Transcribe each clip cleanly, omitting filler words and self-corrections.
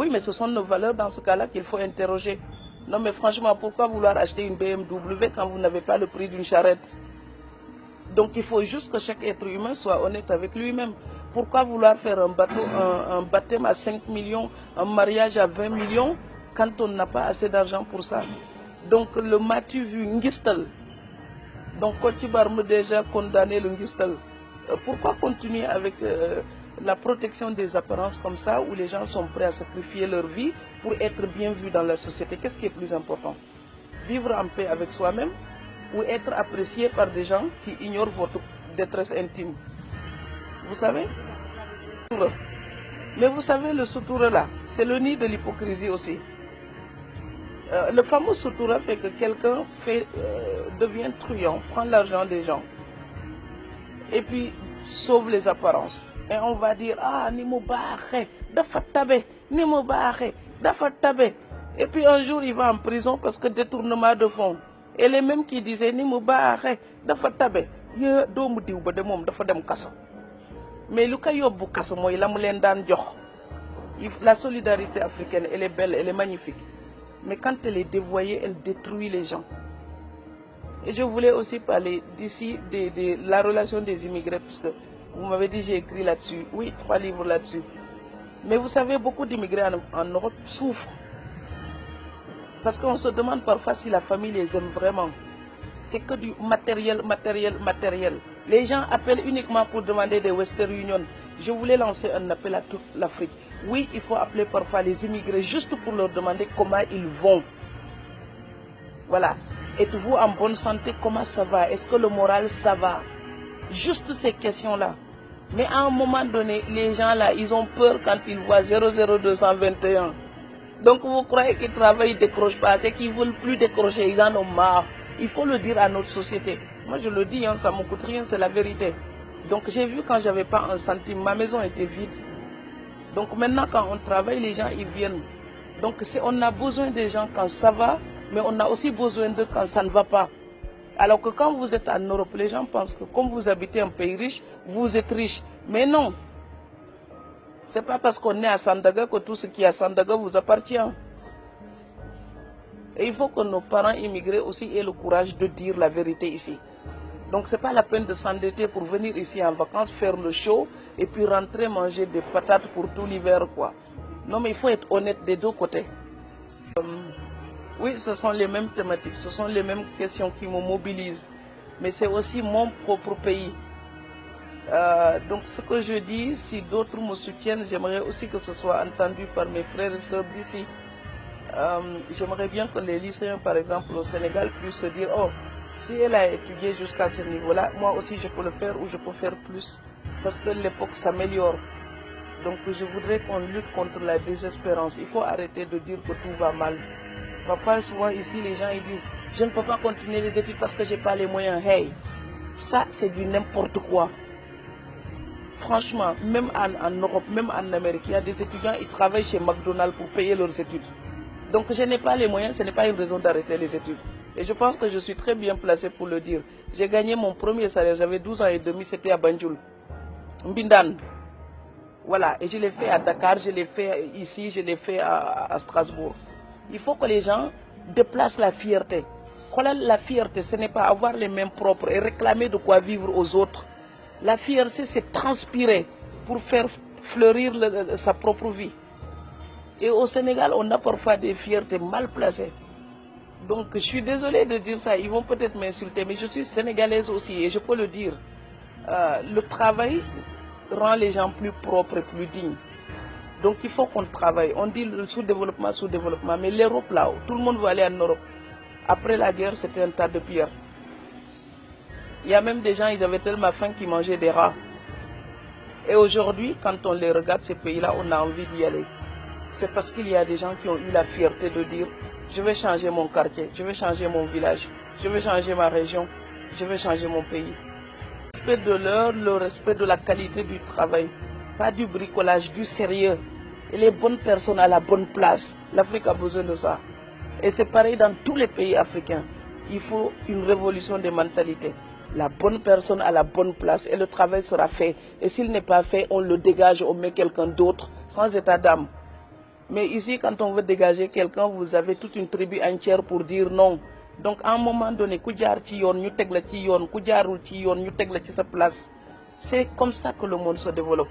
Oui, mais ce sont nos valeurs dans ce cas-là qu'il faut interroger. Non, mais franchement, pourquoi vouloir acheter une BMW quand vous n'avez pas le prix d'une charrette? Donc il faut juste que chaque être humain soit honnête avec lui-même. Pourquoi vouloir faire un baptême à 5 millions, un mariage à 20 millions, quand on n'a pas assez d'argent pour ça? Donc le m'as-tu vu ngistal? Donc Kotibarme déjà condamné le ngistal. Pourquoi continuer avec la protection des apparences comme ça, où les gens sont prêts à sacrifier leur vie pour être bien vus dans la société? Qu'est-ce qui est plus important? Vivre en paix avec soi-même ou être apprécié par des gens qui ignorent votre détresse intime? Vous savez? Mais vous savez, le sutura là, c'est le nid de l'hypocrisie aussi. Le fameux sutura fait que quelqu'un devient truand, prend l'argent des gens et puis sauve les apparences. Et on va dire, ah, ni mo baaxe, dafa tabe, ni mo baaxe, dafa tabe. Et puis un jour il va en prison parce que détournement de fonds. Et les mêmes qui disaient, ni mo baaxe, dafa tabe, ye doomu diw ba de mom dafa dem kaso. Mais lu ko yóbbu kaso mooy la mu leen daan jox. La solidarité africaine, elle est belle, elle est magnifique. Mais quand elle est dévoyée, elle détruit les gens. Et je voulais aussi parler d'ici de la relation des immigrés, puisque vous m'avez dit j'ai écrit là-dessus. Oui, 3 livres là-dessus. Mais vous savez, beaucoup d'immigrés en Europe souffrent. Parce qu'on se demande parfois si la famille les aime vraiment. C'est que du matériel, matériel, matériel. Les gens appellent uniquement pour demander des Western Union. Je voulais lancer un appel à toute l'Afrique. Oui, il faut appeler parfois les immigrés juste pour leur demander comment ils vont. Voilà. Êtes-vous en bonne santé? Comment ça va? Est-ce que le moral, ça va? Juste ces questions-là. Mais à un moment donné, les gens là, ils ont peur quand ils voient 00221. Donc vous croyez qu'ils travaillent, ils ne décrochent pas. C'est qu'ils ne veulent plus décrocher, ils en ont marre. Il faut le dire à notre société. Moi je le dis, hein, ça ne me coûte rien, c'est la vérité. Donc j'ai vu quand j'avais pas un centime, ma maison était vide. Donc maintenant quand on travaille, les gens ils viennent. Donc on a besoin des gens quand ça va, mais on a aussi besoin d'eux quand ça ne va pas. Alors que quand vous êtes en Europe, les gens pensent que comme vous habitez un pays riche, vous êtes riche. Mais non. Ce n'est pas parce qu'on est à Sandaga que tout ce qui est à Sandaga vous appartient. Et il faut que nos parents immigrés aussi aient le courage de dire la vérité ici. Donc ce n'est pas la peine de s'endetter pour venir ici en vacances, faire le show et puis rentrer manger des patates pour tout l'hiver, quoi. Non, mais il faut être honnête des deux côtés. Oui, ce sont les mêmes thématiques, ce sont les mêmes questions qui me mobilisent. Mais c'est aussi mon propre pays. Donc ce que je dis, si d'autres me soutiennent, j'aimerais aussi que ce soit entendu par mes frères et sœurs d'ici. J'aimerais bien que les lycéens, par exemple, au Sénégal, puissent se dire, oh, si elle a étudié jusqu'à ce niveau-là, moi aussi je peux le faire ou je peux faire plus. Parce que l'époque s'améliore. Donc je voudrais qu'on lutte contre la désespérance. Il faut arrêter de dire que tout va mal. Parfois, souvent ici, les gens ils disent, je ne peux pas continuer les études parce que je n'ai pas les moyens. Hey, ça c'est du n'importe quoi. Franchement, même en Europe, même en Amérique, il y a des étudiants qui travaillent chez McDonald's pour payer leurs études. Donc je n'ai pas les moyens, ce n'est pas une raison d'arrêter les études. Et je pense que je suis très bien placé pour le dire. J'ai gagné mon premier salaire, j'avais 12 ans et demi, c'était à Banjul, Mbindan. Voilà, et je l'ai fait à Dakar, je l'ai fait ici, je l'ai fait à Strasbourg. Il faut que les gens déplacent la fierté. La fierté, ce n'est pas avoir les mains propres et réclamer de quoi vivre aux autres. La fierté, c'est transpirer pour faire fleurir sa propre vie. Et au Sénégal, on a parfois des fiertés mal placées. Donc, je suis désolée de dire ça. Ils vont peut-être m'insulter, mais je suis sénégalaise aussi et je peux le dire. Le travail rend les gens plus propres et plus dignes. Donc, il faut qu'on travaille. On dit le sous-développement, mais l'Europe, là, tout le monde veut aller en Europe. Après la guerre, c'était un tas de pierres. Il y a même des gens, ils avaient tellement faim qu'ils mangeaient des rats. Et aujourd'hui, quand on les regarde, ces pays-là, on a envie d'y aller. C'est parce qu'il y a des gens qui ont eu la fierté de dire, je vais changer mon quartier, je vais changer mon village, je vais changer ma région, je vais changer mon pays. Le respect de l'heure, le respect de la qualité du travail, pas du bricolage, du sérieux. Et les bonnes personnes à la bonne place. L'Afrique a besoin de ça. Et c'est pareil dans tous les pays africains. Il faut une révolution des mentalités. La bonne personne à la bonne place et le travail sera fait. Et s'il n'est pas fait, on le dégage, on met quelqu'un d'autre sans état d'âme. Mais ici, quand on veut dégager quelqu'un, vous avez toute une tribu entière pour dire non. Donc, à un moment donné, sa place. C'est comme ça que le monde se développe.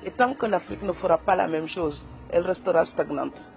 Et tant que l'Afrique ne fera pas la même chose, elle restera stagnante.